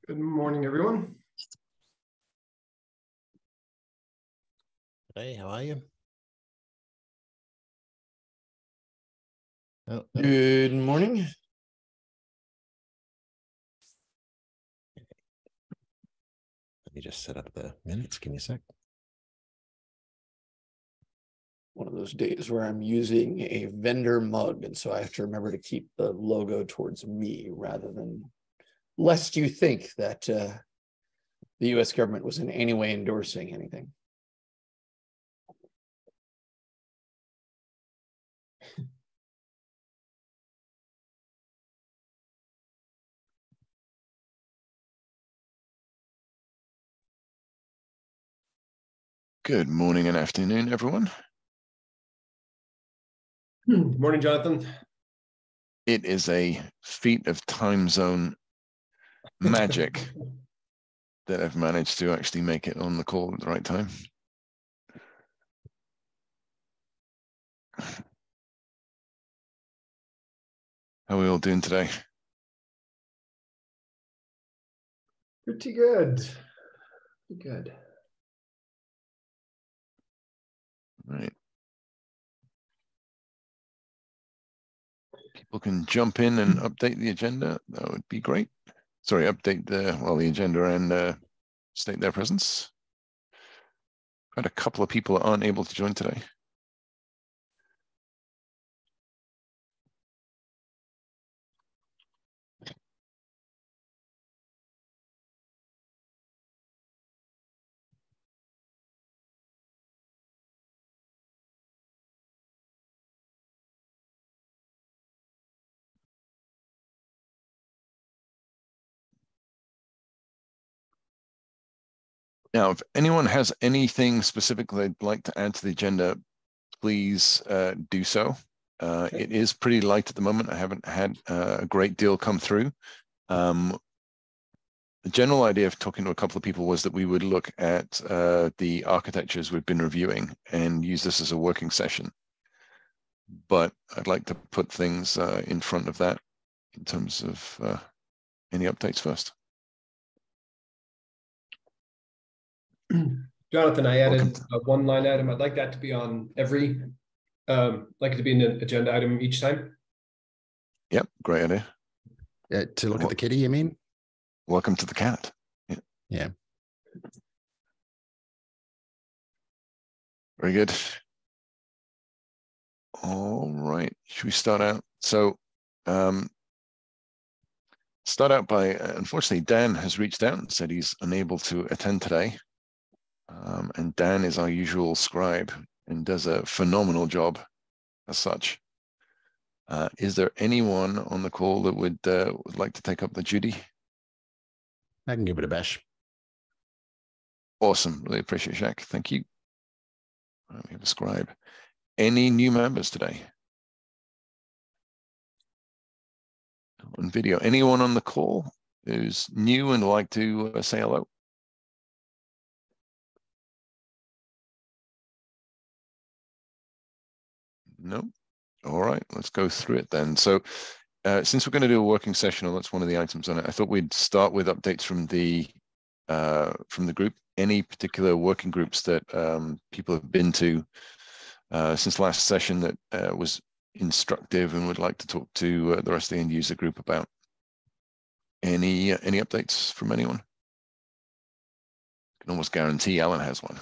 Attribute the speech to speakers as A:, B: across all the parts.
A: Good morning, everyone.
B: Hey, how are you?
C: Good morning.
B: Let me just set up the minutes. Give me a sec.
C: One of those days where I'm using a vendor mug, and so I have to remember to keep the logo towards me rather than, lest you think that the US government was in any way endorsing anything.
D: Good morning and afternoon, everyone.
A: Morning, Jonathan.
D: It is a feat of time zone magic that I've managed to actually make it on the call at the right time. How are we all doing today?
A: Pretty good. Pretty good.
D: Right. People can jump in and update the agenda. That would be great. Sorry, update the agenda and state their presence. Had a couple of people that aren't able to join today. Now, if anyone has anything specific they'd like to add to the agenda, please do so. It is pretty light at the moment. I haven't had a great deal come through. The general idea of talking to a couple of people was that we would look at the architectures we've been reviewing and use this as a working session. But I'd like to put things in front of that in terms of any updates first.
A: Jonathan, I added one line item. I'd like that to be on every, like it to be an agenda item each time.
D: Yep, great idea.
B: To look at the kitty, you mean?
D: Welcome to the cat.
B: Yeah.
D: Very good. All right, should we start out? So start out by, unfortunately, Dan has reached out and said he's unable to attend today. And Dan is our usual scribe and does a phenomenal job as such. Is there anyone on the call that would like to take up the duty?
B: I can give it a bash.
D: Awesome, really appreciate it, Shaq. Thank you. We have a scribe. Any new members today? On video, anyone on the call who's new and would like to say hello? No? All right, let's go through it then. So since we're going to do a working session, or that's one of the items on it, I thought we'd start with updates from the group. Any particular working groups that people have been to since last session that was instructive and would like to talk to the rest of the end user group about? Any updates from anyone? I can almost guarantee Alan has one.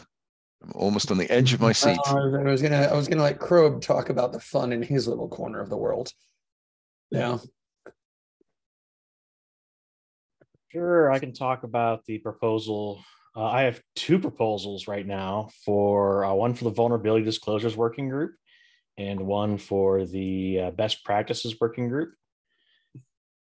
D: I'm almost on the edge of my seat.
C: I was gonna let Krob talk about the fun in his little corner of the world. Yeah.
E: Sure, I can talk about the proposal. I have two proposals right now for one for the Vulnerability Disclosures Working Group and one for the Best Practices Working Group.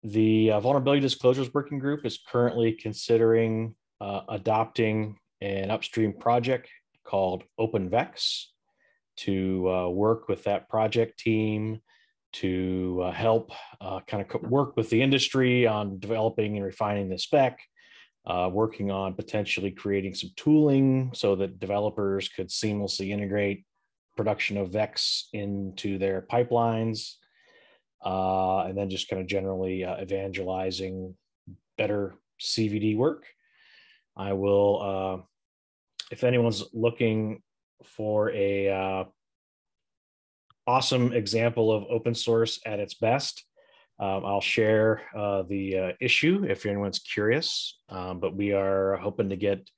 E: The Vulnerability Disclosures Working Group is currently considering adopting an upstream project called OpenVex to work with that project team to help kind of work with the industry on developing and refining the spec, working on potentially creating some tooling so that developers could seamlessly integrate production of Vex into their pipelines, and then just kind of generally evangelizing better CVD work. I will, if anyone's looking for a awesome example of open source at its best, I'll share the issue if anyone's curious, but we are hoping to get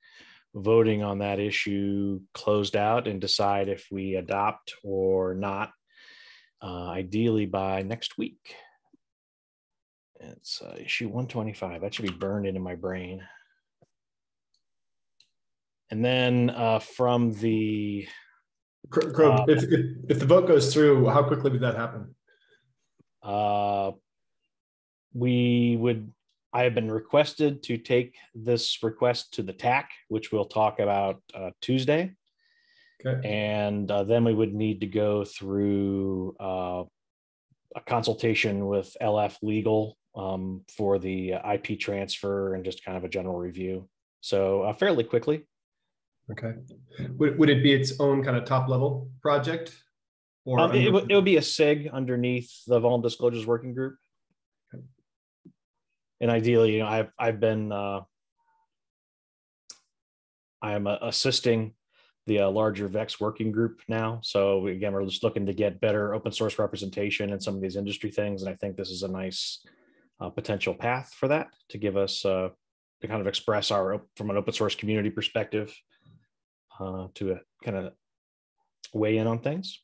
E: voting on that issue closed out and decide if we adopt or not, ideally by next week. It's issue 125. That should be burned into my brain. And then from the...
A: if the vote goes through, how quickly would that happen?
E: I have been requested to take this request to the TAC, which we'll talk about Tuesday.
A: Okay.
E: And then we would need to go through a consultation with LF Legal for the IP transfer and just kind of a general review. So fairly quickly.
A: Okay. Would it be its own kind of top level project? Or
E: it would be a SIG underneath the Vulnerable Disclosures Working Group.
A: Okay.
E: And ideally, you know, I am assisting the larger VEX working group now. So again, we're just looking to get better open source representation in some of these industry things. And I think this is a nice potential path for that, to give us to kind of express from an open source community perspective, to kind of weigh in on things.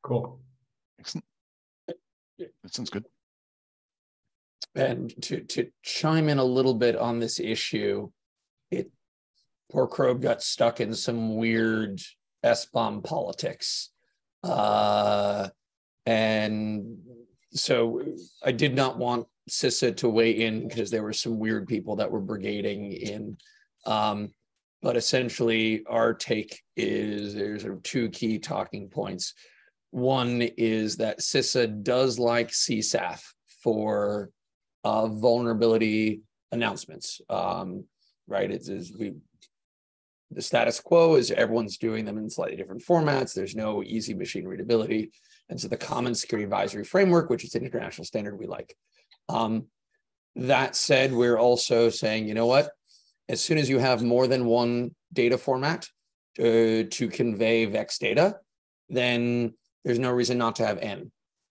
A: Cool.
D: Excellent. That sounds good.
C: And to chime in a little bit on this issue, poor Krob got stuck in some weird SBOM politics. And so I did not want CISA to weigh in because there were some weird people that were brigading in. But essentially our take is there's sort of two key talking points. One is that CISA does like CSAF for vulnerability announcements, right? The status quo is everyone's doing them in slightly different formats. There's no easy machine readability. And so the Common Security Advisory Framework, which is an international standard we like. That said, we're also saying, you know what? As soon as you have more than one data format to convey VEX data, then there's no reason not to have N.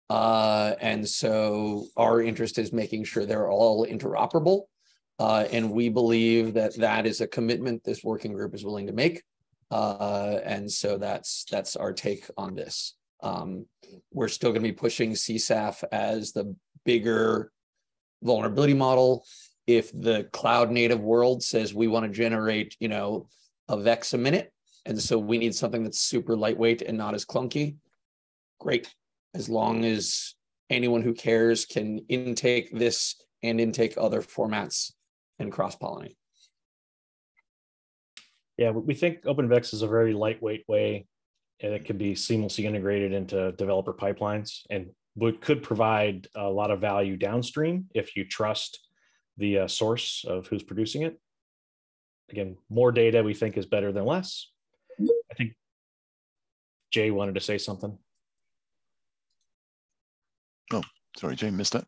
C: And so our interest is making sure they're all interoperable. And we believe that that is a commitment this working group is willing to make. And so that's our take on this. We're still going to be pushing CSAF as the bigger vulnerability model. If the cloud native world says we want to generate, you know, a VEX a minute, and so we need something that's super lightweight and not as clunky, great. As long as anyone who cares can intake this and intake other formats and cross-pollinate.
E: Yeah, we think OpenVex is a very lightweight way, and it can be seamlessly integrated into developer pipelines, and could provide a lot of value downstream if you trust the source of who's producing it. Again, more data we think is better than less. I think Jay wanted to say something.
D: Oh, sorry, Jay, missed that.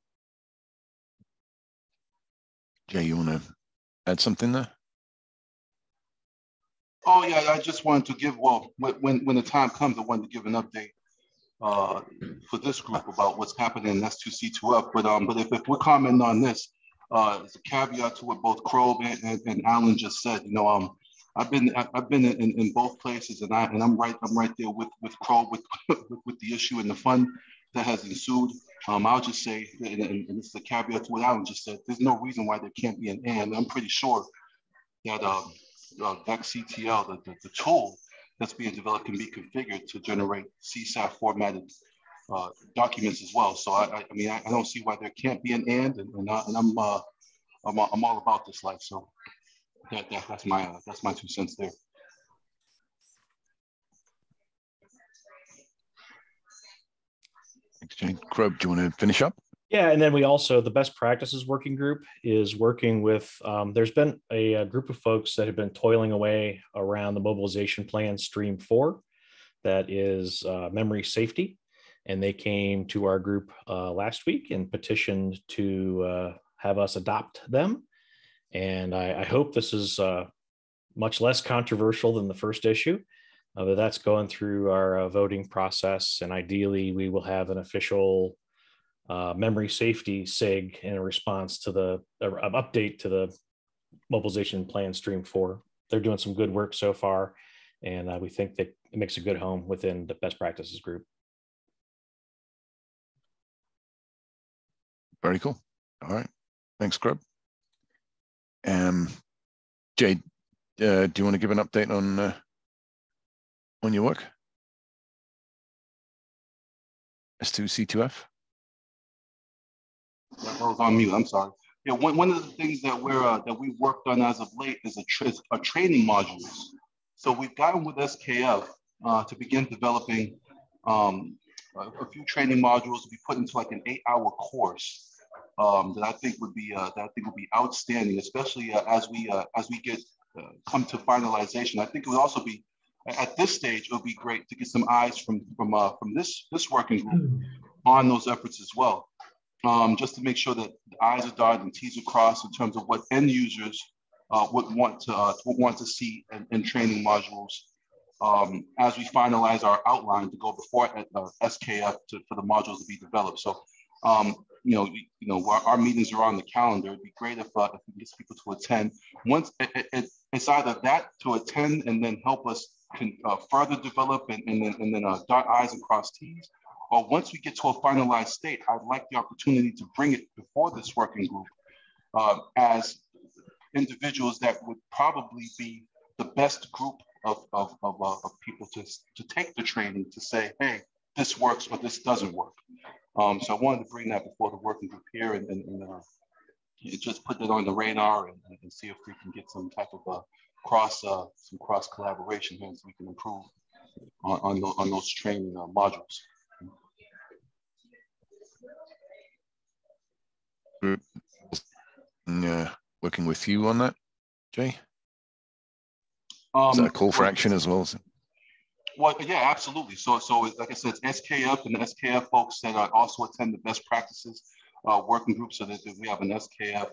D: Jay, you want to add something there?
F: Oh yeah, I just wanted to give, well, when the time comes, I wanted to give an update for this group about what's happening in S2C2F. But if we're commenting on this, as a caveat to what both Krob and Alan just said, you know, I've been in both places, and I'm right there with Krob with the issue and the fun that has ensued. I'll just say, and this is a caveat to what Alan just said, there's no reason why there can't be an and. I'm pretty sure that VEX-CTL, the tool that's being developed, can be configured to generate CSAF formatted documents as well. So I mean, I don't see why there can't be an and I'm all about this life. So that's my 2 cents there.
D: Thanks, Jay. Krob, do you want to finish up?
E: Yeah, and then we also, the best practices working group is working with, there's been a group of folks that have been toiling away around the mobilization plan stream 4, that is memory safety. and they came to our group last week and petitioned to have us adopt them. And I hope this is much less controversial than the first issue, but that's going through our voting process. And ideally, we will have an official memory safety SIG in response to the update to the mobilization plan stream 4. They're doing some good work so far, and we think that it makes a good home within the best practices group.
D: Very cool. All right. Thanks, Grub. Jay, do you want to give an update on your work? S2C2F?
F: I was on mute. I'm sorry. Yeah, one of the things that we've worked on as of late is a training modules. So we've gotten with SKF to begin developing a few training modules to be put into like an 8-hour course that I think would be outstanding, especially as we get come to finalization. I think it would also be at this stage. It would be great to get some eyes from this working group on those efforts as well. Just to make sure that the I's are dotted and T's are crossed in terms of what end users would want to see in training modules as we finalize our outline to go before SKF for the modules to be developed. So, our meetings are on the calendar. It'd be great if we get people to attend. Once it's either that to attend and then help us further develop and then dot I's and cross T's. Or once we get to a finalized state, I'd like the opportunity to bring it before this working group as individuals that would probably be the best group of people to take the training to say, hey, this works or this doesn't work. So I wanted to bring that before the working group here and just put that on the radar and see if we can get some type of cross collaboration here so we can improve on those training modules.
D: Working with you on that, Jay? Is that a call for action as well?
F: Well, yeah, absolutely. So like I said, it's SKF and the SKF folks that also attend the best practices working group. So that we have an SKF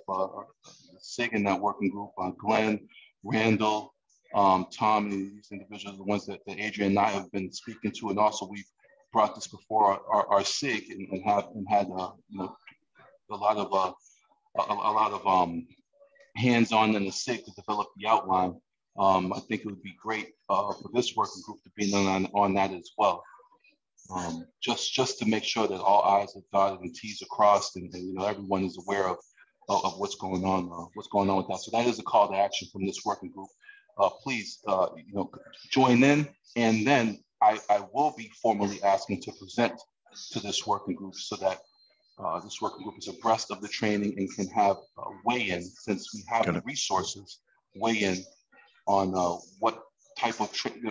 F: SIG in that working group. Glenn, Randall, Tom, and these individuals, the ones that Adrian and I have been speaking to, and also we've brought this before our SIG and had a lot of hands-on in the SIG to develop the outline. I think it would be great for this working group to be on that as well. Just to make sure that all I's are dotted and T's are crossed, and everyone is aware of what's going on with that. So that is a call to action from this working group. Please, join in, and then I will be formally asking to present to this working group so that this working group is abreast of the training and can have weigh-in, since we have the resources, weigh-in on what type of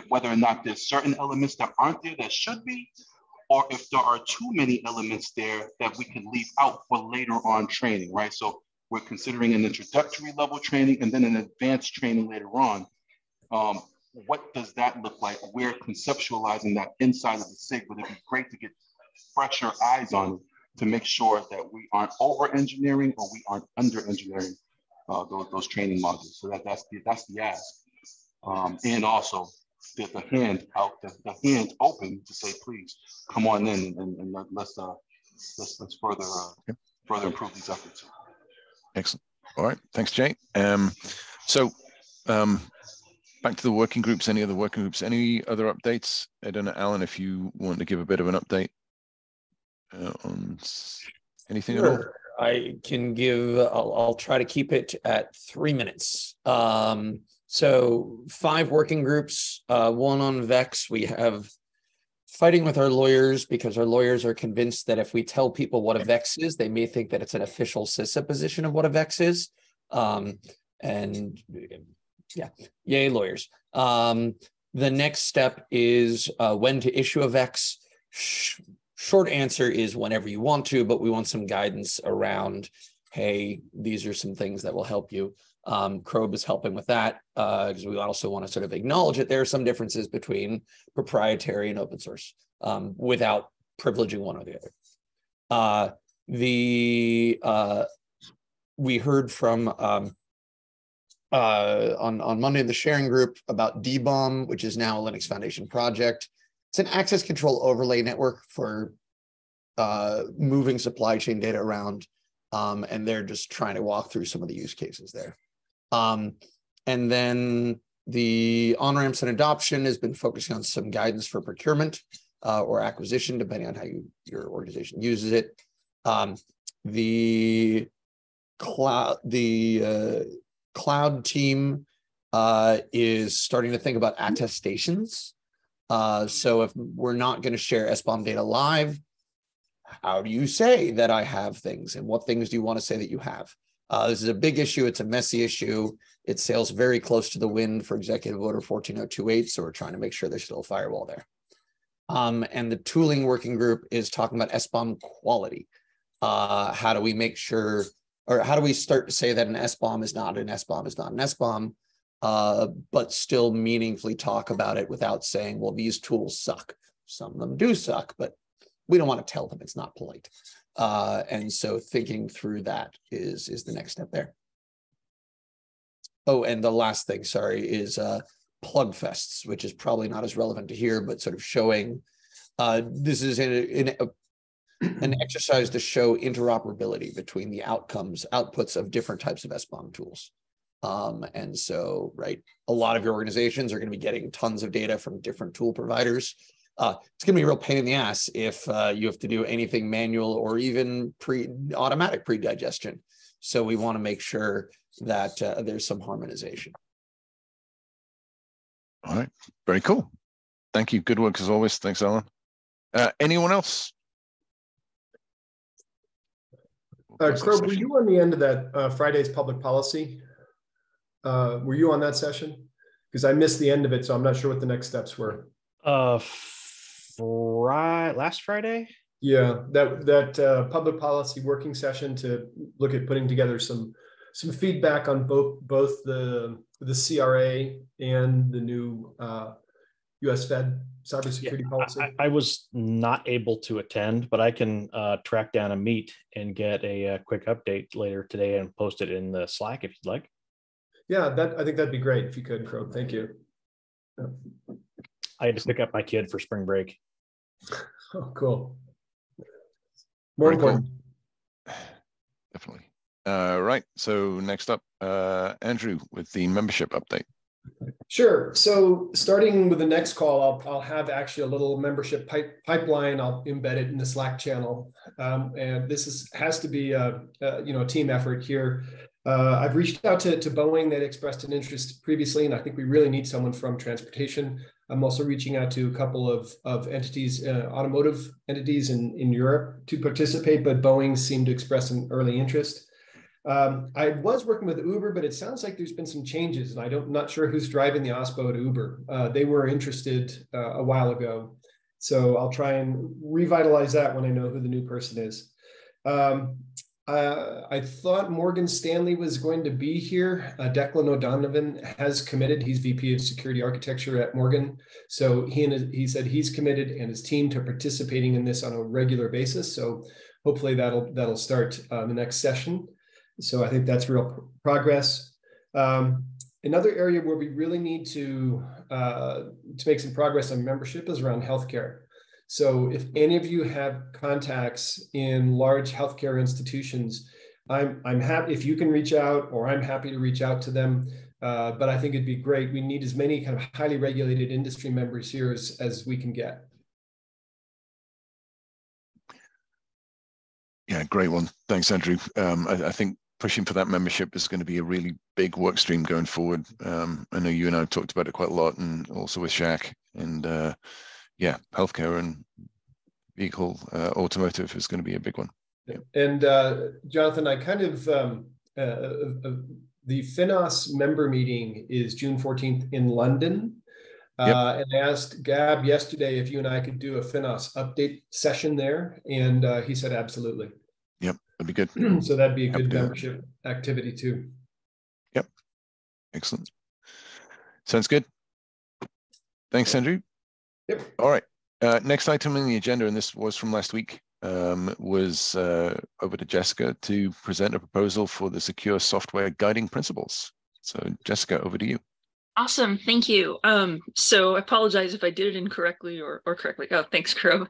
F: whether or not there's certain elements that aren't there that should be, or if there are too many elements there that we can leave out for later on training, right? So we're considering an introductory level training and then an advanced training later on. What does that look like? We're conceptualizing that inside of the SIG, but it'd be great to get fresher eyes on it to make sure that we aren't over-engineering or we aren't under-engineering those training modules. So that's the ask. And also the hand open to say, please come on in and let's further improve these efforts.
D: Excellent. All right. Thanks, Jay. Back to the working groups. Any other working groups? Any other updates? I don't know, Alan, if you want to give a bit of an update on anything at all.
C: I can give. I'll try to keep it at 3 minutes. So 5 working groups, one on VEX. We have fighting with our lawyers because our lawyers are convinced that if we tell people what a VEX is, they may think that it's an official CISA position of what a VEX is. And yeah, yay lawyers. The next step is when to issue a VEX. Short answer is whenever you want to, but we want some guidance around, hey, these are some things that will help you. CROB is helping with that because we also want to sort of acknowledge that there are some differences between proprietary and open source without privileging one or the other. We heard from on Monday in the sharing group about DBOM, which is now a Linux Foundation project. It's an access control overlay network for moving supply chain data around, and they're just trying to walk through some of the use cases there. And then the on-ramps and adoption has been focusing on some guidance for procurement or acquisition, depending on how your organization uses it. The cloud team is starting to think about attestations. So if we're not going to share SBOM data live, how do you say that I have things, and what things do you want to say that you have? This is a big issue. It's a messy issue. It sails very close to the wind for Executive Order 14028, so we're trying to make sure there's still a firewall there. And the tooling working group is talking about SBOM quality. How do we make sure, or how do we start to say that an SBOM is not an SBOM is not an SBOM, but still meaningfully talk about it without saying, well, these tools suck. Some of them do suck, but we don't want to tell them. It's not polite. And so thinking through that is the next step there. Oh, and the last thing, sorry, is plug fests, which is probably not as relevant to here, but sort of showing this is an exercise to show interoperability between the outputs of different types of SBOM tools. And so, right, a lot of your organizations are going to be getting tons of data from different tool providers. It's going to be a real pain in the ass if you have to do anything manual or even automatic pre-digestion. So we want to make sure that there's some harmonization.
D: All right, very cool. Thank you. Good work as always. Thanks, Alan. Anyone else?
A: Crow, were you on the end of that Friday's public policy? Were you on that session? Because I missed the end of it, so I'm not sure what the next steps were.
E: Last Friday?
A: Yeah, that public policy working session to look at putting together some feedback on both the CRA and the new U.S. Fed cybersecurity policy.
E: I was not able to attend, but I can track down a meet and get a quick update later today and post it in the Slack if you'd like.
A: Yeah, I think that'd be great if you could, Crow. Thank you. Yeah.
E: I had to pick up my kid for spring break.
A: Oh, cool. More
D: Very
A: important.
D: Cool. Definitely. Right. So next up, Andrew with the membership update.
A: Sure. So starting with the next call, I'll have actually a little membership pipeline. I'll embed it in the Slack channel, and this has to be a team effort here. I've reached out to Boeing that expressed an interest previously, and I think we really need someone from transportation. I'm also reaching out to a couple of entities, automotive entities in Europe to participate, but Boeing seemed to express an early interest. I was working with Uber, but it sounds like there's been some changes, and I'm not sure who's driving the OSPO at Uber. They were interested a while ago, so I'll try and revitalize that when I know who the new person is. I thought Morgan Stanley was going to be here. Declan O'Donovan has committed. He's VP of Security Architecture at Morgan. So he said he's committed and his team to participating in this on a regular basis. So hopefully that'll start the next session. So I think that's real progress. Another area where we really need to make some progress on membership is around healthcare. So if any of you have contacts in large healthcare institutions, I'm happy if you can reach out, or I'm happy to reach out to them. But I think it'd be great. We need as many kind of highly regulated industry members here as we can get.
D: Yeah, great one. Thanks, Andrew. I think pushing for that membership is going to be a really big work stream going forward. I know you and I have talked about it quite a lot, and also with Shaq. And yeah, healthcare and vehicle automotive is going to be a big one. Yeah. And
A: Jonathan, I kind of the FinOS member meeting is June 14th in London.
D: Yep.
A: And I asked Gab yesterday if you and I could do a FinOS update session there, and he said absolutely.
D: Yep, that'd be good.
A: So that'd be a good membership activity too.
D: Yep, excellent. Sounds good. Thanks, Andrew.
A: Yep.
D: All right. Next item on the agenda, and this was from last week, was over to Jessica to present a proposal for the secure software guiding principles. So Jessica, over to you.
G: Awesome, thank you. So I apologize if I did it incorrectly or correctly. Oh, thanks, Crow.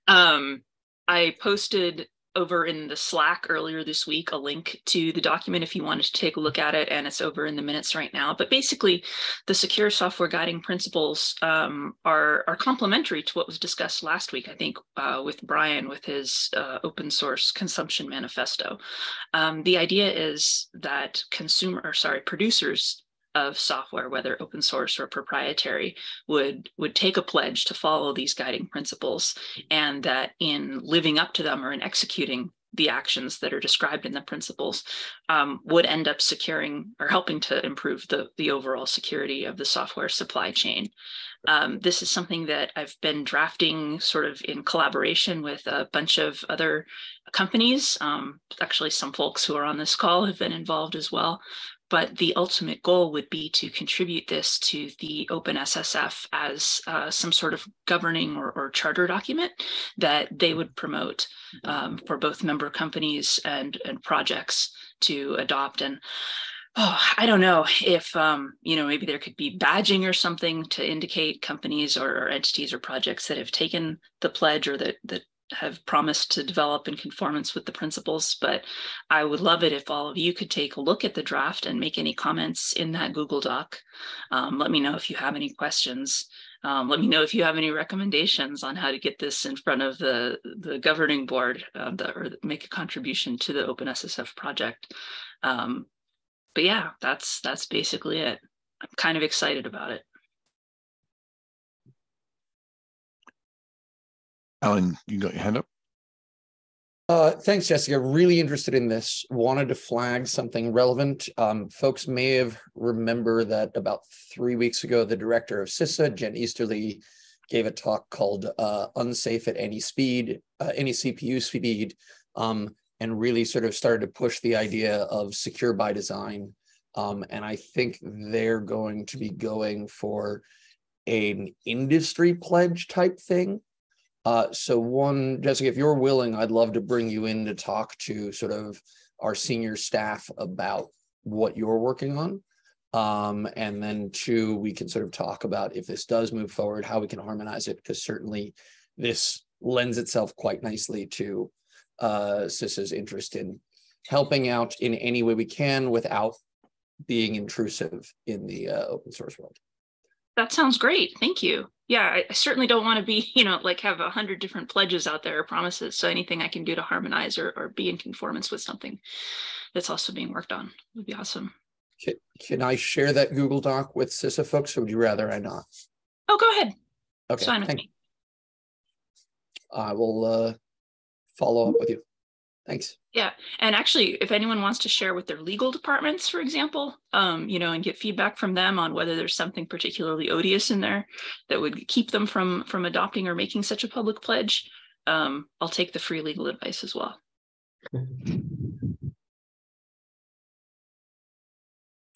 G: I posted over in the Slack earlier this week a link to the document if you wanted to take a look at it, and it's over in the minutes right now. But basically, the secure software guiding principles are complementary to what was discussed last week, I think, with Brian with his open source consumption manifesto. The idea is that producers of software, whether open source or proprietary, would take a pledge to follow these guiding principles, and that in living up to them or in executing the actions that are described in the principles would end up securing or helping to improve the overall security of the software supply chain. This is something that I've been drafting sort of in collaboration with a bunch of other companies. Actually, some folks who are on this call have been involved as well. But the ultimate goal would be to contribute this to the OpenSSF as some sort of governing or charter document that they would promote for both member companies and projects to adopt. And I don't know if maybe there could be badging or something to indicate companies or entities or projects that have taken the pledge or that have promised to develop in conformance with the principles. But I would love it if all of you could take a look at the draft and make any comments in that Google Doc. Let me know if you have any questions. Let me know if you have any recommendations on how to get this in front of the governing board or make a contribution to the OpenSSF project. But yeah, that's basically it. I'm kind of excited about it.
D: Alan, you got your hand up?
C: Thanks, Jessica. Really interested in this. Wanted to flag something relevant. Folks may have remember that about 3 weeks ago, the director of CISA, Jen Easterly, gave a talk called Unsafe at Any Speed, Any CPU Speed, and really sort of started to push the idea of secure by design. And I think they're going to be going for an industry pledge type thing. So Jessica, if you're willing, I'd love to bring you in to talk to sort of our senior staff about what you're working on. And then two, we can sort of talk about if this does move forward, how we can harmonize it, because certainly this lends itself quite nicely to CISA's interest in helping out in any way we can without being intrusive in the open source world.
G: That sounds great. Thank you. Yeah, I certainly don't want to be, like have 100 different pledges out there or promises. So anything I can do to harmonize or be in conformance with something that's also being worked on would be awesome.
C: Can I share that Google Doc with CISA folks, or would you rather I not?
G: Oh, go ahead.
C: Okay,
G: it's fine with me.
C: I will follow up with you. Thanks.
G: Yeah, and actually, if anyone wants to share with their legal departments, for example, and get feedback from them on whether there's something particularly odious in there that would keep them from adopting or making such a public pledge, I'll take the free legal advice as well.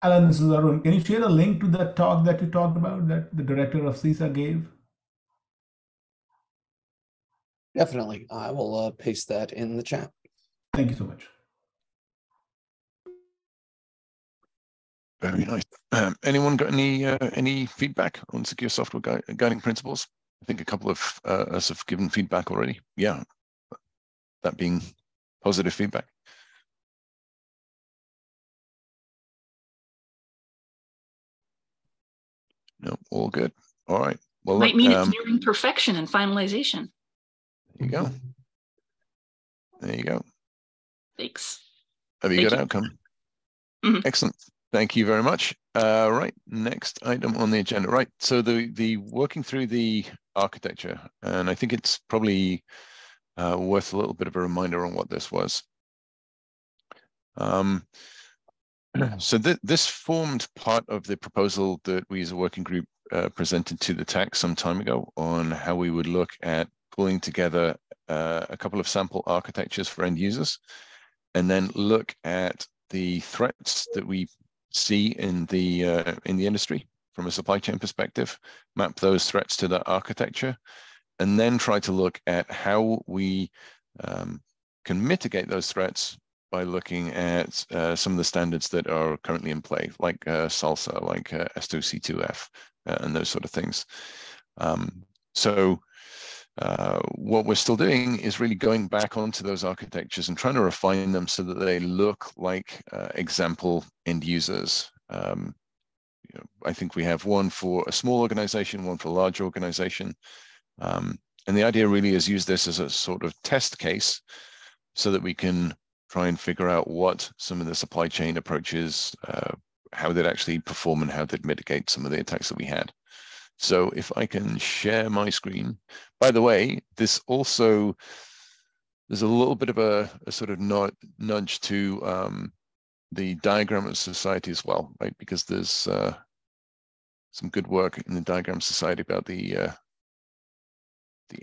H: Alan, this is Arun. Can you share a link to that talk that you talked about that the director of CISA gave?
C: Definitely. I will paste that in the chat.
H: Thank you so much.
D: Very nice. Anyone got any feedback on secure software guiding principles? I think a couple of us have given feedback already. Yeah, that being positive feedback. No, all good. All right. Well,
G: might mean it's nearing perfection and finalization.
D: There you go. There you go.
G: Thanks.
D: A good outcome. Mm-hmm. Excellent. Thank you very much. Right, next item on the agenda. Right, so the working through the architecture, and I think it's probably worth a little bit of a reminder on what this was. So this formed part of the proposal that we as a working group presented to the TAC some time ago on how we would look at pulling together a couple of sample architectures for end users, and then look at the threats that we see in the industry from a supply chain perspective, map those threats to that architecture, and then try to look at how we can mitigate those threats by looking at some of the standards that are currently in play, like SALSA, like S2C2F, and those sort of things. So what we're still doing is really going back onto those architectures and trying to refine them so that they look like example end users. You know, I think we have one for a small organization, one for a large organization. And the idea really is use this as a sort of test case so that we can try and figure out what some of the supply chain approaches, how they'd actually perform and how they'd mitigate some of the attacks that we had. So if I can share my screen. By the way, this also, there's a little bit of a sort of nudge to the Diagram Society as well, right? Because there's some good work in the Diagram Society about the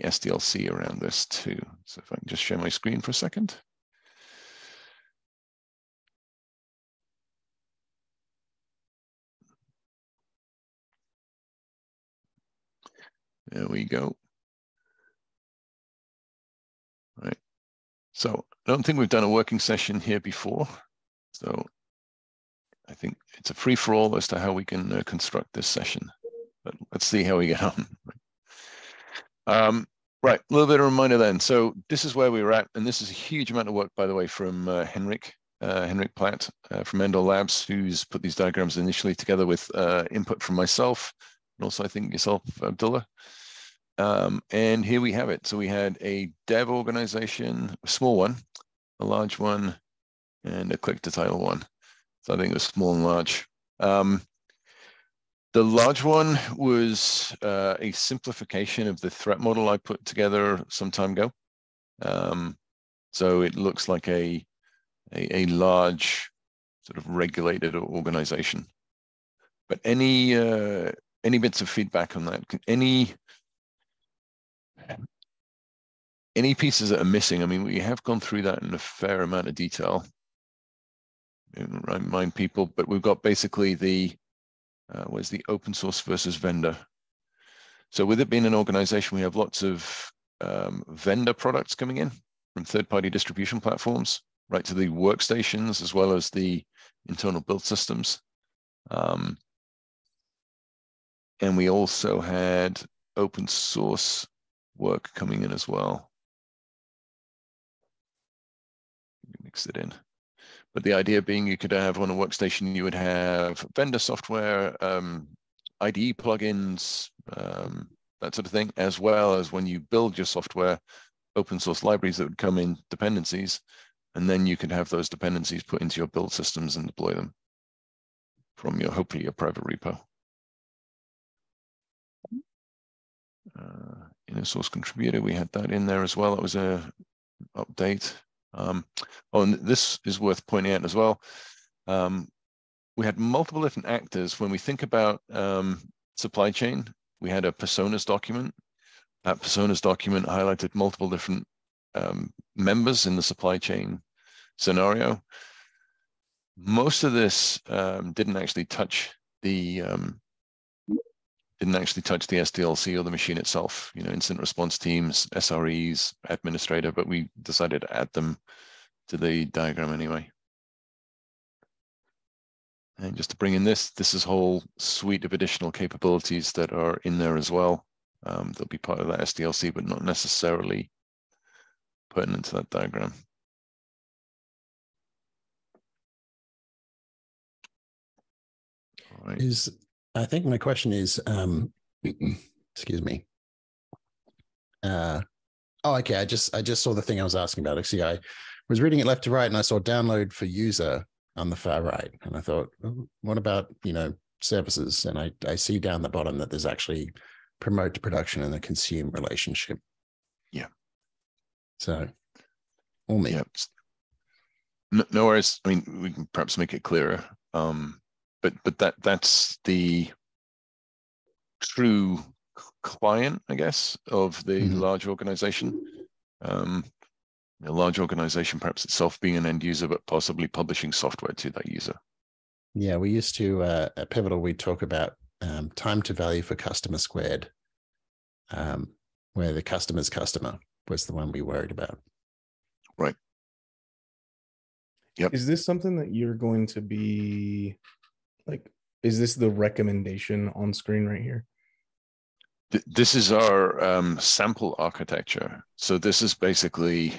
D: SDLC around this too. So if I can just share my screen for a second. There we go. All right. So I don't think we've done a working session here before. So I think it's a free-for-all as to how we can construct this session. But let's see how we get on. Right, a little bit of a reminder then. So this is where we were at, and this is a huge amount of work, by the way, from Henrik Platt from Endor Labs, who's put these diagrams initially together with input from myself, and also I think yourself, Abdullah. And here we have it. So we had a dev organization, a small one, a large one, and a click to title one. So I think it was small and large. The large one was a simplification of the threat model I put together some time ago. So it looks like a large sort of regulated organization. But any bits of feedback on that? Any pieces that are missing? I mean, we have gone through that in a fair amount of detail. Remind people, but we've got basically the where's the open source versus vendor. So with it being an organization, we have lots of vendor products coming in from third-party distribution platforms, right to the workstations, as well as the internal build systems. And we also had open source work coming in as well. Mix it in. But the idea being you could have on a workstation, you would have vendor software, IDE plugins, that sort of thing, as well as when you build your software, open source libraries that would come in dependencies, and then you could have those dependencies put into your build systems and deploy them from your, hopefully your private repo. Inner source contributor, we had that in there as well. That was a update. Oh, and this is worth pointing out as well. We had multiple different actors. When we think about supply chain, we had a personas document. That personas document highlighted multiple different members in the supply chain scenario. Most of this didn't actually touch the SDLC or the machine itself, you know, incident response teams, SREs, administrator, but we decided to add them to the diagram anyway. And just to bring in this is a whole suite of additional capabilities that are in there as well. They'll be part of that SDLC, but not necessarily put into that diagram. All right.
B: I think my question is, excuse me. Oh, okay. I just saw the thing I was asking about. Actually, I was reading it left to right, and I saw download for user on the far right, and I thought, oh, what about, you know, services? And I see down the bottom that there's actually promote to production and the consume relationship.
D: Yeah.
B: So, all me.
D: Yeah. No worries. I mean, we can perhaps make it clearer. But that's the true client, I guess, of the large organization. A large organization, perhaps itself being an end user, but possibly publishing software to that user.
B: Yeah, we used to, at Pivotal, we talk about time to value for customer squared. where the customer's customer was the one we worried about.
D: Right. Yep.
I: Is this something that you're going to be like, is this the recommendation on screen right here?
D: This is our sample architecture. So this is basically,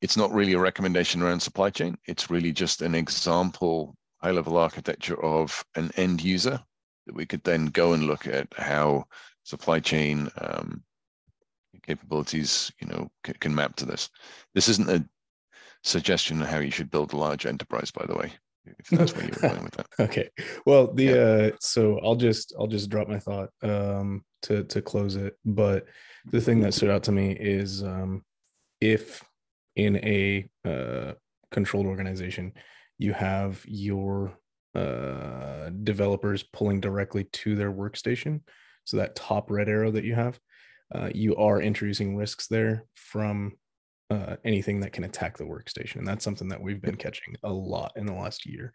D: it's not really a recommendation around supply chain. It's really just an example, high-level architecture of an end user that we could then go and look at how supply chain capabilities, can map to this. This isn't a suggestion of how you should build a large enterprise, by the way, if that's where you were going with that.
I: Okay. Well, so I'll just drop my thought to close it. But the thing that stood out to me is if in a controlled organization you have your developers pulling directly to their workstation, so that top red arrow that you have, you are introducing risks there from anything that can attack the workstation. And that's something that we've been catching a lot in the last year.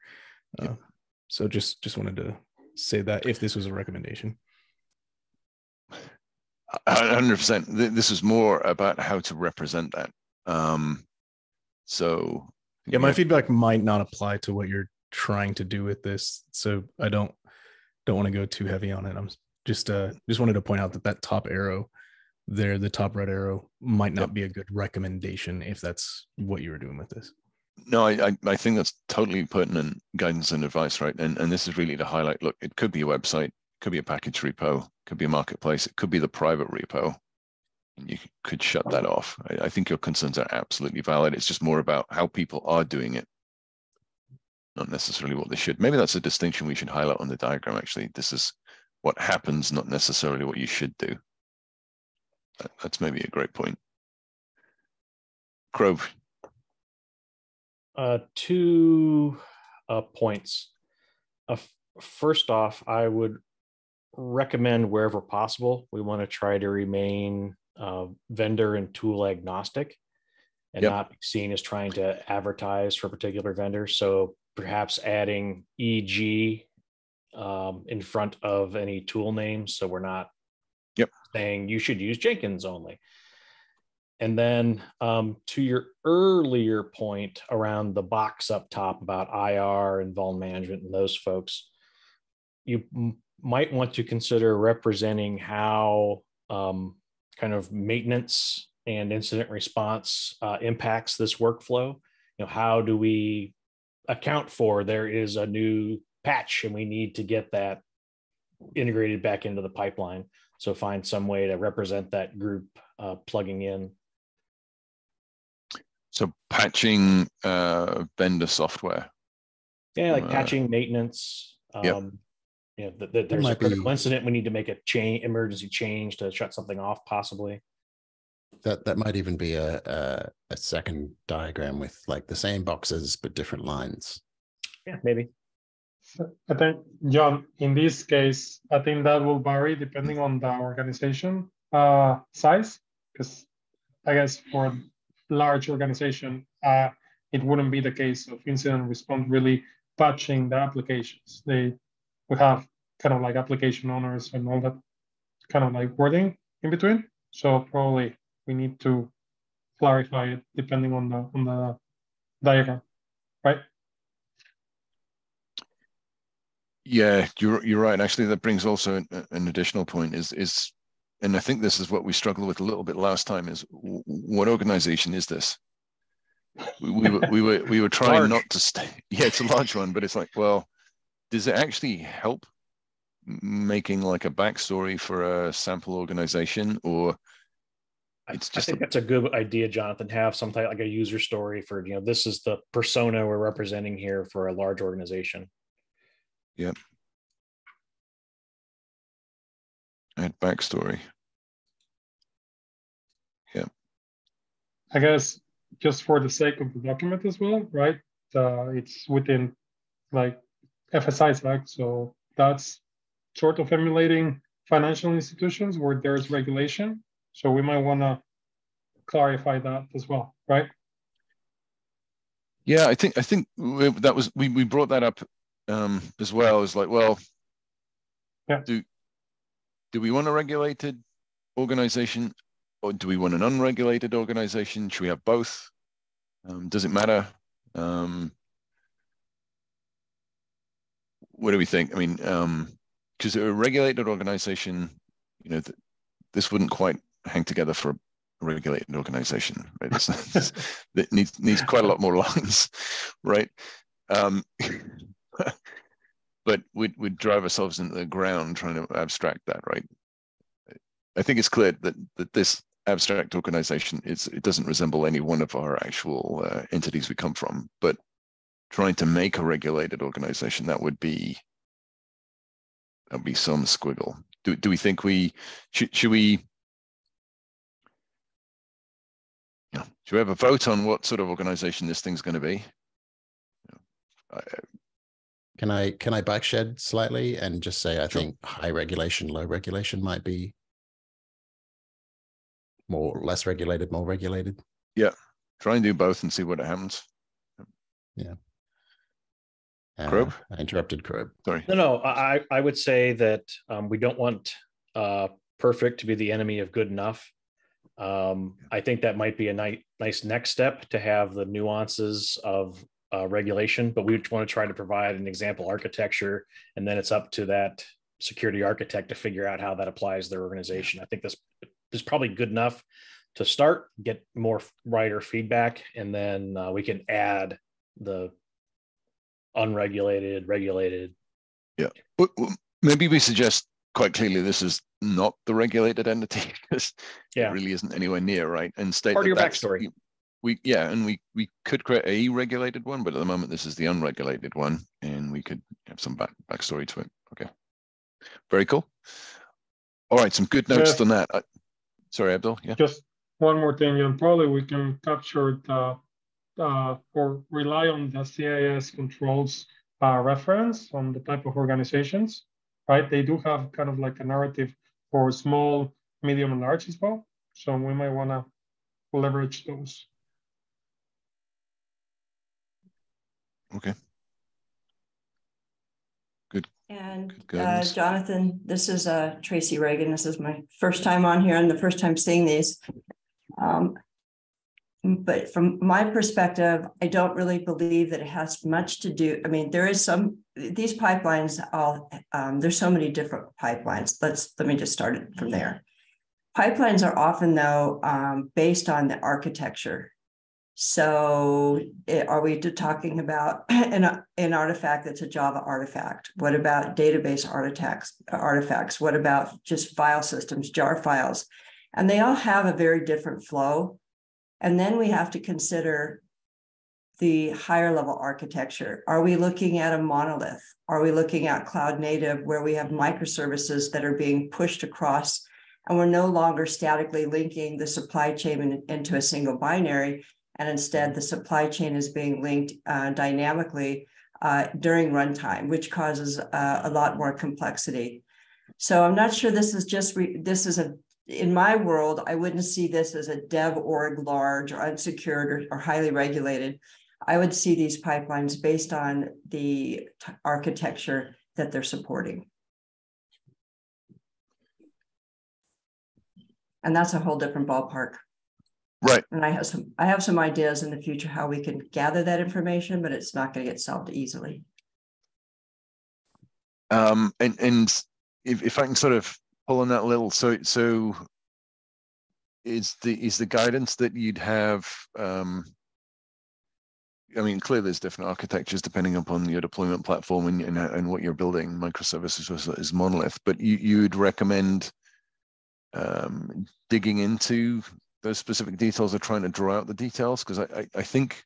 I: So just wanted to say that if this was a recommendation.
D: 100%. This is more about how to represent that. So
I: yeah, my feedback might not apply to what you're trying to do with this. So I don't want to go too heavy on it. I'm just wanted to point out that top arrow there, the top red arrow, might not be a good recommendation if that's what you were doing with this.
D: No, I think that's totally pertinent guidance and advice, right? And this is really to highlight, look, it could be a website, it could be a package repo, it could be a marketplace, it could be the private repo. And you could shut that off. I think your concerns are absolutely valid. It's just more about how people are doing it, not necessarily what they should. Maybe that's a distinction we should highlight on the diagram, actually. This is what happens, not necessarily what you should do. That's maybe a great point. Grove.
E: 2 points. First off, I would recommend wherever possible, we want to try to remain vendor and tool agnostic and not be seen as trying to advertise for a particular vendor. So perhaps adding EG in front of any tool names, so we're not saying you should use Jenkins only. And then to your earlier point around the box up top about IR and vuln management and those folks, you might want to consider representing how kind of maintenance and incident response impacts this workflow. How do we account for there is a new patch and we need to get that integrated back into the pipeline? So find some way to represent that group plugging in.
D: So patching vendor software.
E: Yeah, like patching, maintenance. That there's a critical incident. We need to make a emergency change to shut something off, possibly.
B: That might even be a second diagram with like the same boxes but different lines.
E: Yeah, maybe.
J: I think, John, in this case, I think that will vary depending on the organization size, because I guess for large organization, it wouldn't be the case of incident response really patching the applications. They would have kind of like application owners and all that kind of like wording in between. So probably we need to clarify it depending on the diagram, right?
D: Yeah, you're right. Actually, that brings also an additional point is, and I think this is what we struggled with a little bit last time, is what organization is this? We were trying not to stay. Yeah, it's a large one, but it's like, well, does it actually help making like a backstory for a sample organization, or it's just?
E: I think that's a good idea, Jonathan. Have some type like a user story for this is the persona we're representing here for a large organization.
D: Yep. Add backstory. Yeah.
J: I guess just for the sake of the document as well, right? It's within like FSI stack, so that's sort of emulating financial institutions where there's regulation. So we might want to clarify that as well, right?
D: Yeah, I think that was we brought that up as well. As like, well, do we want a regulated organization, or do we want an unregulated organization? Should we have both? Does it matter? What do we think? I mean, because a regulated organization, you know, this wouldn't quite hang together for a regulated organization, right? It needs quite a lot more lines, right? But we'd drive ourselves into the ground trying to abstract that, right? I think it's clear that this abstract organization it doesn't resemble any one of our actual entities we come from, but trying to make a regulated organization, that would be some squiggle. Do we think should we have a vote on what sort of organization this thing's going to be?
B: Can I backshed slightly and just say I
D: Sure.
B: think high regulation, low regulation might be less regulated, more regulated.
D: Yeah, try and do both and see what happens.
B: Yeah.
D: Krob?
B: I interrupted Krob.
D: Sorry.
E: No, I would say that we don't want perfect to be the enemy of good enough. I think that might be a nice next step to have the nuances of regulation, but we want to try to provide an example architecture, and then it's up to that security architect to figure out how that applies to their organization. I think this is probably good enough to start, get more wider feedback, and then we can add the unregulated, regulated.
D: Yeah, but maybe we suggest quite clearly this is not the regulated entity, because it really isn't anywhere near, right? And state
E: part of your backstory.
D: We could create a regulated one, but at the moment this is the unregulated one, and we could have some backstory to it. Okay, very cool. All right, some good notes on that. Sorry, Abdul. Yeah.
J: Just one more thing, and probably we can capture the or rely on the CIS controls reference on the type of organizations, right? They do have kind of like a narrative for small, medium, and large as well. So we might want to leverage those.
D: Okay. Good.
K: And
D: Good
K: Jonathan, this is Tracy Reagan. This is my first time on here and the first time seeing these. But from my perspective, I don't really believe that it has much to do. I mean, there is these pipelines, there's so many different pipelines. Let me just start it from there. Pipelines are often, though, based on the architecture. So are we talking about an artifact that's a Java artifact? What about database artifacts? What about just file systems, jar files? And they all have a very different flow. And then we have to consider the higher level architecture. Are we looking at a monolith? Are we looking at cloud native, where we have microservices that are being pushed across, and we're no longer statically linking the supply chain into a single binary, and instead the supply chain is being linked dynamically during runtime, which causes a lot more complexity. So I'm not sure this is in my world, I wouldn't see this as a dev org large or unsecured or highly regulated. I would see these pipelines based on the architecture that they're supporting. And that's a whole different ballpark.
D: Right.
K: And I have some ideas in the future how we can gather that information, but it's not going to get solved easily.
D: And if I can sort of pull on that a little, so is the guidance that you'd have? I mean, clearly there's different architectures depending upon your deployment platform and what you're building. Microservices is monolith, but you'd recommend digging into those specific details or trying to draw out the details? Because I think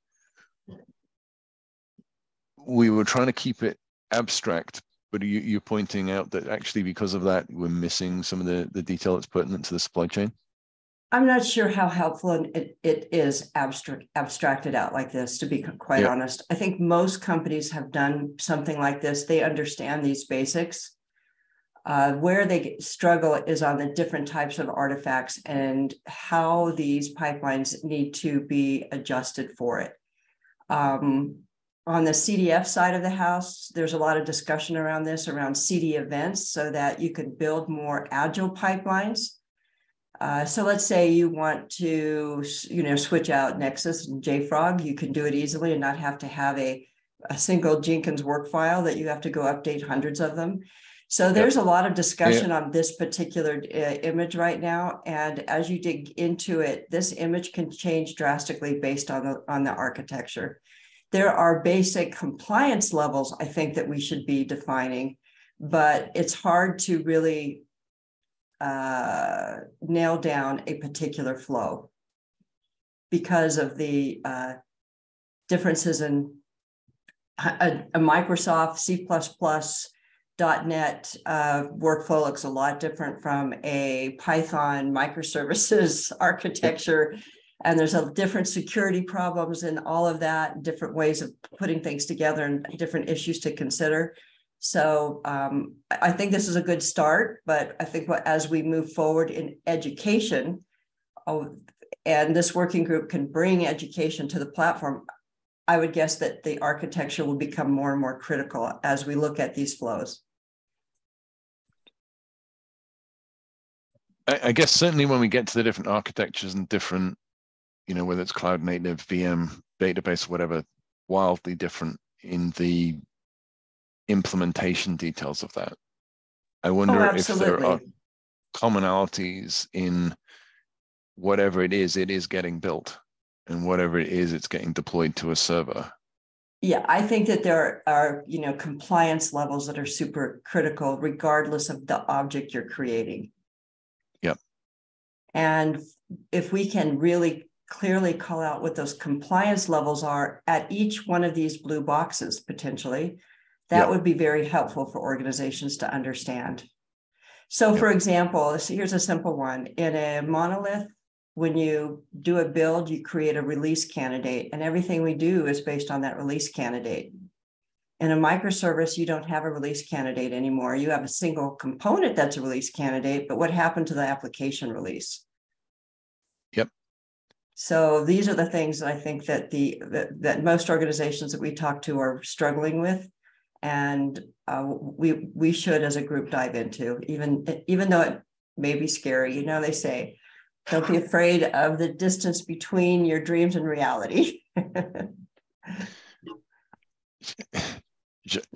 D: we were trying to keep it abstract, but you're pointing out that actually because of that, we're missing some of the detail that's pertinent to the supply chain.
K: I'm not sure how helpful it is abstracted out like this, to be quite honest. I think most companies have done something like this. They understand these basics. Where they struggle is on the different types of artifacts and how these pipelines need to be adjusted for it. on the CDF side of the house, there's a lot of discussion around this, around CD events, so that you could build more agile pipelines. So let's say you want to, switch out Nexus and JFrog, you can do it easily and not have to have a single Jenkins work file that you have to go update hundreds of them. So there's a lot of discussion on this particular image right now. And as you dig into it, this image can change drastically based on the architecture. There are basic compliance levels, I think, that we should be defining, but it's hard to really nail down a particular flow because of the differences in a Microsoft C++ .NET workflow looks a lot different from a Python microservices architecture. And there's a different security problems in all of that, different ways of putting things together and different issues to consider. So I think this is a good start, but I think as we move forward in education, and this working group can bring education to the platform, I would guess that the architecture will become more and more critical as we look at these flows.
D: I guess certainly when we get to the different architectures and different, whether it's cloud native, VM, database, whatever, wildly different in the implementation details of that. I wonder if there are commonalities in whatever it is getting built, and whatever it is, it's getting deployed to a server.
K: Yeah, I think that there are, compliance levels that are super critical, regardless of the object you're creating.
D: Yep.
K: And if we can really clearly call out what those compliance levels are at each one of these blue boxes, potentially, that would be very helpful for organizations to understand. So for example, here's a simple one. In a monolith, when you do a build, you create a release candidate, and everything we do is based on that release candidate. In a microservice, you don't have a release candidate anymore. You have a single component that's a release candidate, but what happened to the application release?
D: Yep.
K: So these are the things that I think that that most organizations that we talk to are struggling with, and we should, as a group, dive into, even though it may be scary. They say, don't be afraid of the distance between your dreams and reality.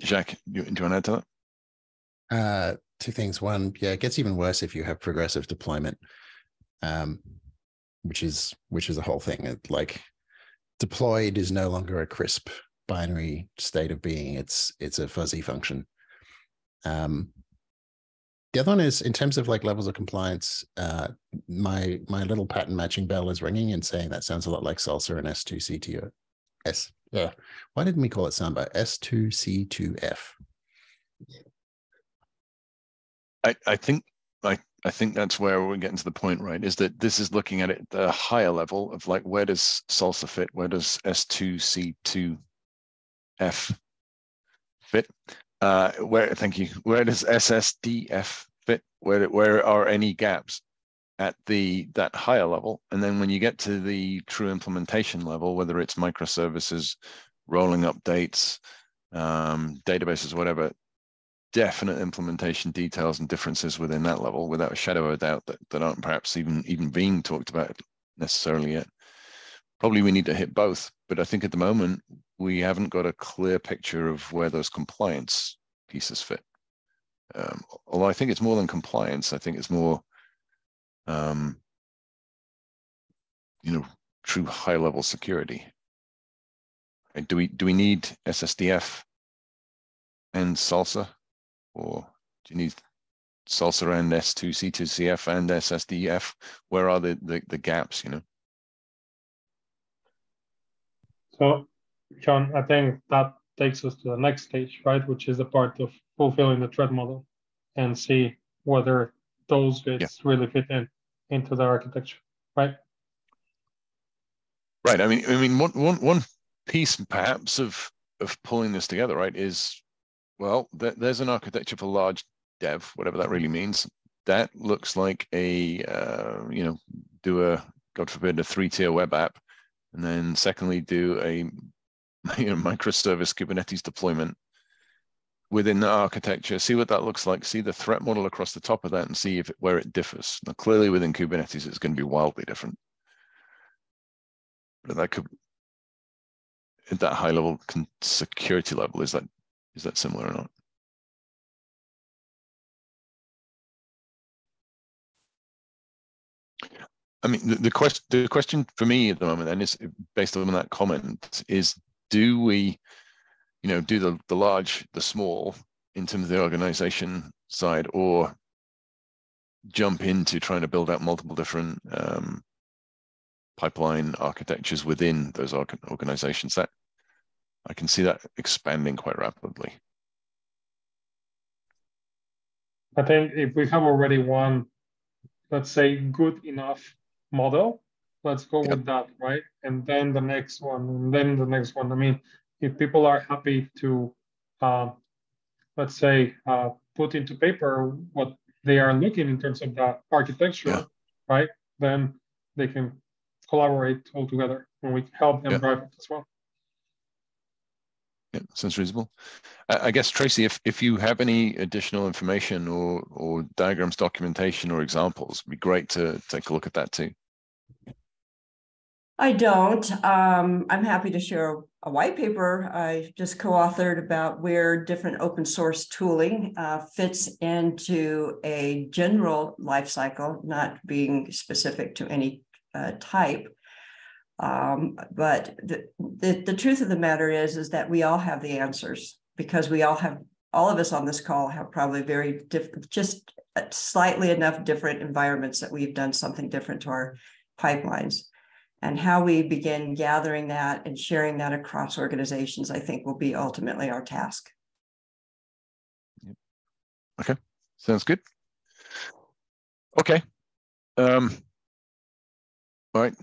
D: Jacques, do you want to add to
B: that? Two things. One, it gets even worse if you have progressive deployment, which is the whole thing. Like, deployed is no longer a crisp binary state of being. It's a fuzzy function. The other one is, in terms of like levels of compliance, my little pattern matching bell is ringing and saying that sounds a lot like Salsa and S2C2F. Why didn't we call it Samba? S2C2F.
D: I think that's where we're getting to the point, right? Is that this is looking at it at the higher level of like, where does Salsa fit? Where does S2C2F fit? Where does SSDF fit? Where are any gaps at that higher level? And then when you get to the true implementation level, whether it's microservices, rolling updates, databases, whatever, definite implementation details and differences within that level, without a shadow of a doubt, that aren't perhaps even being talked about necessarily yet. Probably we need to hit both, but I think at the moment we haven't got a clear picture of where those compliance pieces fit. Although I think it's more than compliance. I think it's more, true high-level security. Do we need SSDF and Salsa, or do you need Salsa and S2C2CF and SSDF? Where are the gaps?
J: So, John, I think that takes us to the next stage, right? Which is the part of fulfilling the threat model and see whether those bits really fit into the architecture, right?
D: Right. I mean, one piece perhaps of pulling this together, right, is, well, there's an architecture for large dev, whatever that really means. That looks like a, do a, God forbid, a 3-tier web app. And then secondly, do a microservice Kubernetes deployment within the architecture, see what that looks like, see the threat model across the top of that, and see where it differs. Now, clearly within Kubernetes, it's going to be wildly different. But that could, at that high level security level, is that similar or not? I mean, the question for me at the moment, and is based on that comment, is do we, do the large, the small in terms of the organization side, or jump into trying to build out multiple different pipeline architectures within those organizations? That I can see that expanding quite rapidly.
J: I think if we have already one, let's say, good enough model, let's go with that, right? And then the next one, and then the next one. I mean, if people are happy to, let's say, put into paper what they are looking in terms of the architecture, right? Then they can collaborate all together, and we help them drive it as well.
D: Yeah, sounds reasonable. I guess, Tracy, if you have any additional information or diagrams, documentation, or examples, it'd be great to take a look at that too.
K: I don't. I'm happy to share a white paper I just co-authored about where different open source tooling fits into a general life cycle, not being specific to any type. But the truth of the matter is that we all have the answers, because we all of us on this call have probably very different, just slightly enough different environments that we've done something different to our pipelines. And how we begin gathering that and sharing that across organizations, I think, will be ultimately our task.
D: Okay, sounds good. Okay. All right.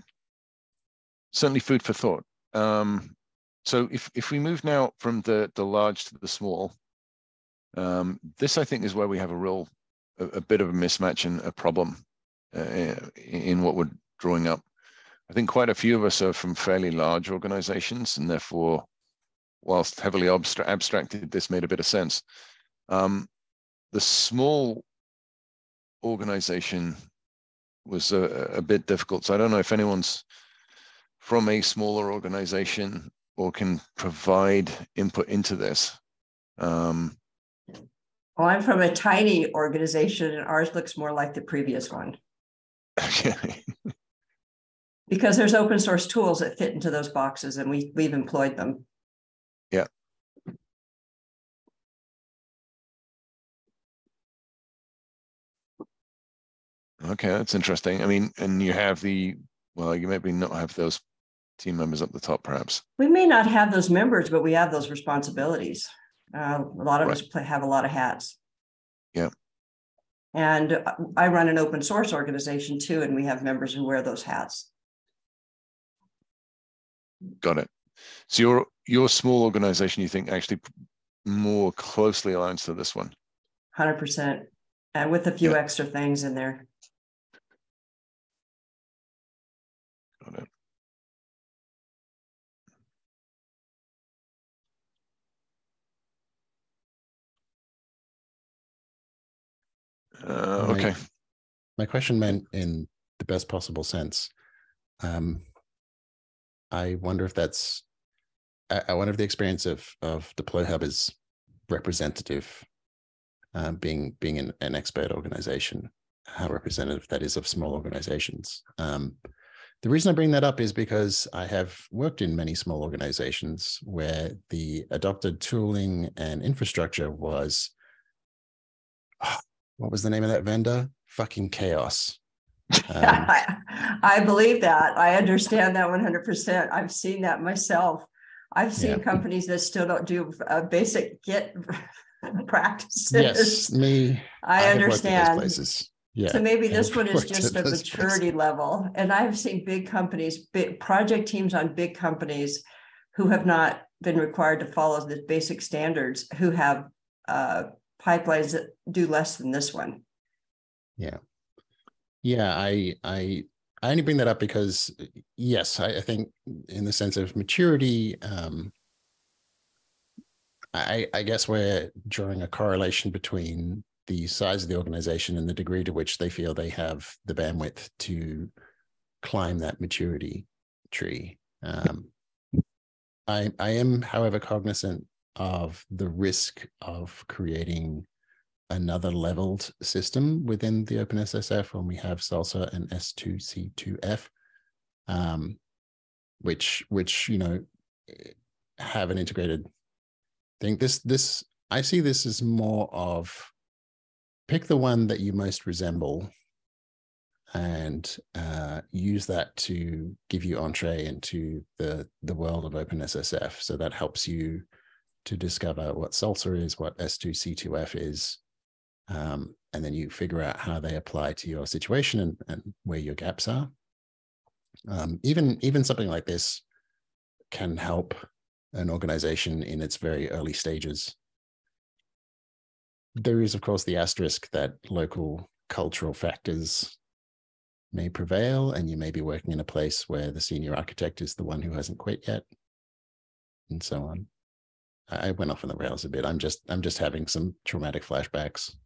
D: Certainly food for thought. So if we move now from the large to the small, this I think is where we have a bit of a mismatch and a problem in what we're drawing up. I think quite a few of us are from fairly large organizations, and therefore, whilst heavily abstracted, this made a bit of sense. The small organization was a bit difficult. So I don't know if anyone's from a smaller organization or can provide input into this.
K: Well, I'm from a tiny organization, and ours looks more like the previous one.
D: Okay.
K: Because there's open source tools that fit into those boxes, and we've employed them.
D: Yeah. Okay, that's interesting. I mean, and you have you maybe not have those team members up the top, perhaps.
K: We may not have those members, but we have those responsibilities. A lot of us have a lot of hats.
D: Yeah.
K: And I run an open source organization too, and we have members who wear those hats.
D: Got it. So your small organization, you think, actually more closely aligns to this one?
K: 100%, and with a few extra things in there.
D: Got it. Okay.
B: My question meant in the best possible sense. I wonder if I wonder if the experience of DeployHub is representative, being an expert organization, how representative that is of small organizations. The reason I bring that up is because I have worked in many small organizations where the adopted tooling and infrastructure was, what was the name of that vendor? Fucking chaos.
K: I believe that. I understand that 100%. I've seen that myself. I've seen companies that still don't do basic Git practices.
B: Yes, me.
K: I understand.
B: Those places. Yeah.
K: So maybe this one is just a maturity level. And I've seen big companies, big project teams on big companies who have not been required to follow the basic standards, who have pipelines that do less than this one.
B: Yeah. Yeah, I only bring that up because, yes, I think in the sense of maturity, I guess we're drawing a correlation between the size of the organization and the degree to which they feel they have the bandwidth to climb that maturity tree. I am, however, cognizant of the risk of creating another leveled system within the OpenSSF when we have SALSA and S2C2F, which you know have an integrated thing. This I see this as more of pick the one that you most resemble and use that to give you entree into the world of OpenSSF. So that helps you to discover what SALSA is, what S2C2F is, and then you figure out how they apply to your situation and where your gaps are. Even something like this can help an organization in its very early stages. There is, of course, the asterisk that local cultural factors may prevail, and you may be working in a place where the senior architect is the one who hasn't quit yet, and so on. I went off on the rails a bit. I'm just having some traumatic flashbacks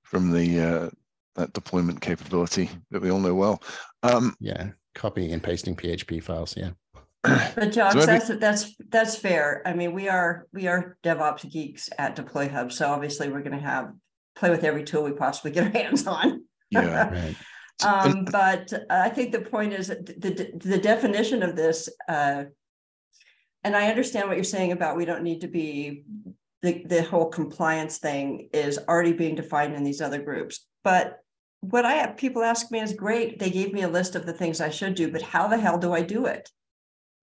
D: from the that deployment capability that we all know well.
B: Yeah, copying and pasting PHP files. Yeah.
K: But Josh, that's fair. I mean, we are DevOps geeks at Deploy Hub, so obviously we're going to play with every tool we possibly get our hands on.
D: Yeah.
B: Right.
K: But I think the point is the definition of this, and I understand what you're saying about we don't need to be, the whole compliance thing is already being defined in these other groups. But what I have people ask me is great. They gave me a list of the things I should do, but how the hell do I do it?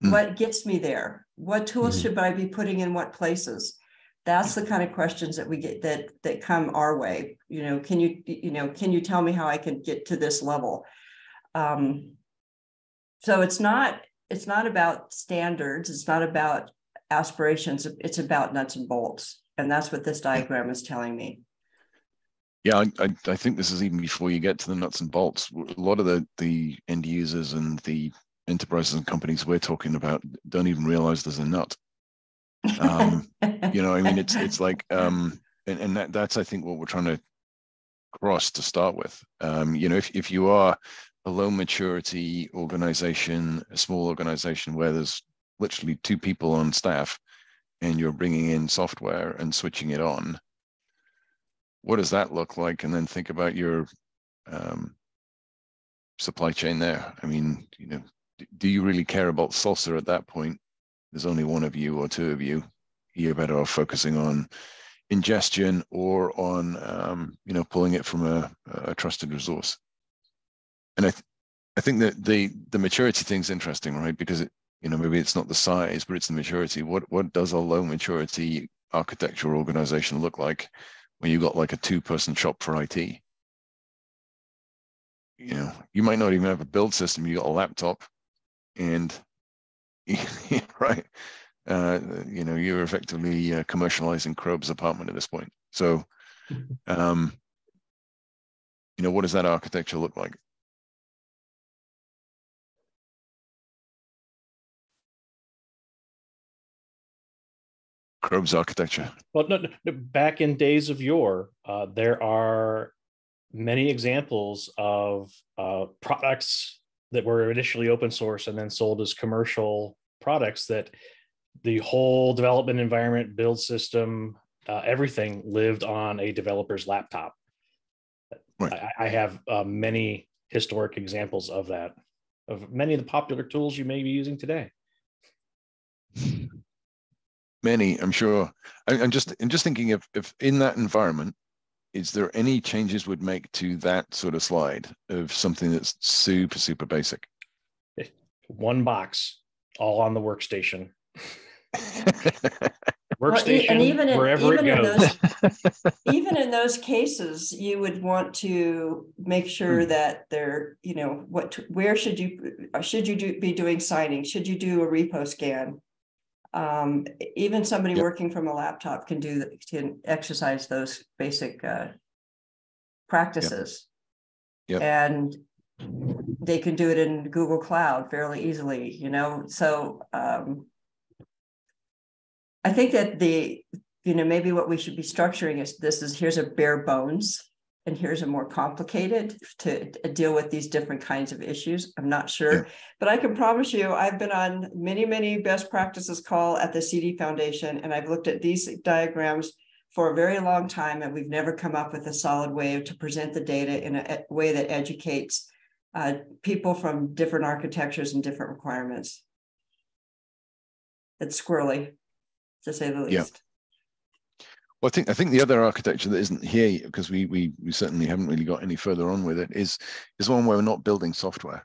K: What gets me there? What tools should I be putting in what places? That's the kind of questions that we get that come our way. You know, can you tell me how I can get to this level? So it's not about standards. It's not about aspirations. It's about nuts and bolts. And that's what this diagram is telling me.
D: Yeah, I think this is even before you get to the nuts and bolts. A lot of the end users and the enterprises and companies we're talking about don't even realize there's a nut. You know, I mean, it's like, and that's I think what we're trying to cross to start with. You know, if you are a low maturity organization, a small organization where there's literally 2 people on staff, and you're bringing in software and switching it on, what does that look like? And then think about your supply chain there. I mean, you know, do you really care about SALSA at that point? There's only 1 of you or 2 of you. You're better off focusing on ingestion or on, you know, pulling it from a trusted resource. And I think that the maturity thing's interesting, right? Because you know, maybe it's not the size, but it's the maturity. What does a low maturity architectural organization look like when you got like a 2-person shop for IT? You know, you might not even have a build system. You got a laptop, and right, you know, you're effectively commercializing Krobe's apartment at this point. So, you know, what does that architecture look like? Krobe's architecture.
E: Well, no, back in days of yore, there are many examples of products that were initially open source and then sold as commercial products that the whole development environment, build system, everything lived on a developer's laptop. Right. I have many historic examples of that, of many of the popular tools you may be using today.
D: Many, I'm sure. I'm just thinking if in that environment, is there any changes would make to that sort of slide of something that's super, super basic?
E: 1 box, all on the workstation.
K: Workstation, and even in those cases, you would want to make sure that they're, you know, where should you be doing signing? Should you do a repo scan? Even somebody working from a laptop can exercise those basic practices. And they can do it in Google Cloud fairly easily, you know. So I think that maybe what we should be structuring is here's a bare bones and here's a more complicated to deal with these different kinds of issues. I'm not sure, yeah. But I can promise you, I've been on many best practices call at the CD Foundation, and I've looked at these diagrams for a very long time, and we've never come up with a solid way to present the data in a way that educates people from different architectures and different requirements. It's squirrely, to say the least.
D: Yeah. Well, I think the other architecture that isn't here, because we certainly haven't really got any further on with it, is one where we're not building software.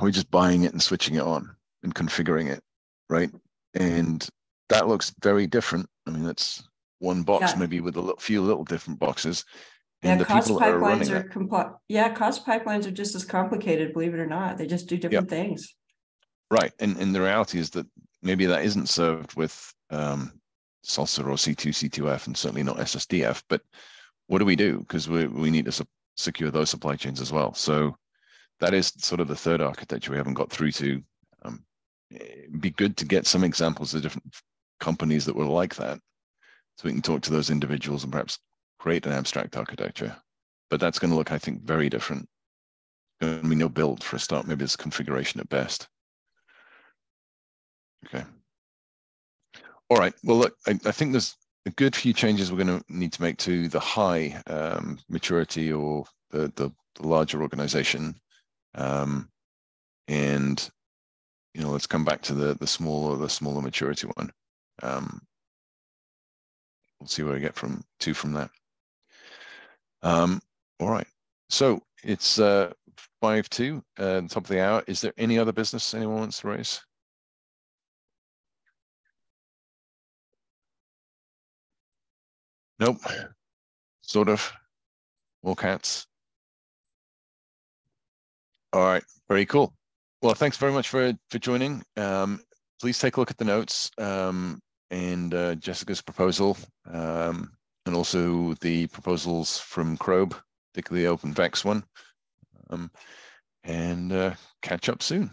D: We're just buying it and switching it on and configuring it, right? And that looks very different. I mean, that's one box, yeah. Maybe with a few little different boxes. And
K: yeah,
D: the people that are running
K: cost pipelines are just as complicated, believe it or not. They just do different things.
D: Right, and the reality is that maybe that isn't served with SLSA or C2, C2F, and certainly not SSDF. But what do we do? Because we need to secure those supply chains as well. So that is sort of the third architecture we haven't got through to. It'd be good to get some examples of different companies that were like that, so we can talk to those individuals and perhaps create an abstract architecture. But that's going to look, I think, very different. Going to be no build for a start. Maybe it's configuration at best. Okay. All right. Well, look, I think there's a good few changes we're going to need to make to the high maturity or the larger organization, and let's come back to the smaller maturity one. We'll see where we get from that. All right. So it's 5:02, top of the hour. Is there any other business anyone wants to raise? Nope. Sort of. More cats. All right. Very cool. Well, thanks very much for joining. Please take a look at the notes and Jessica's proposal, and also the proposals from CROB, particularly the OpenVex one, and catch up soon.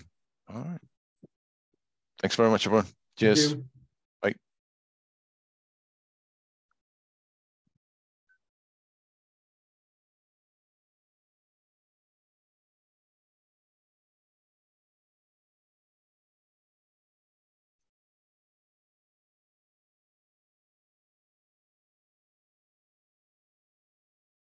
D: All right. Thanks very much, everyone. Cheers.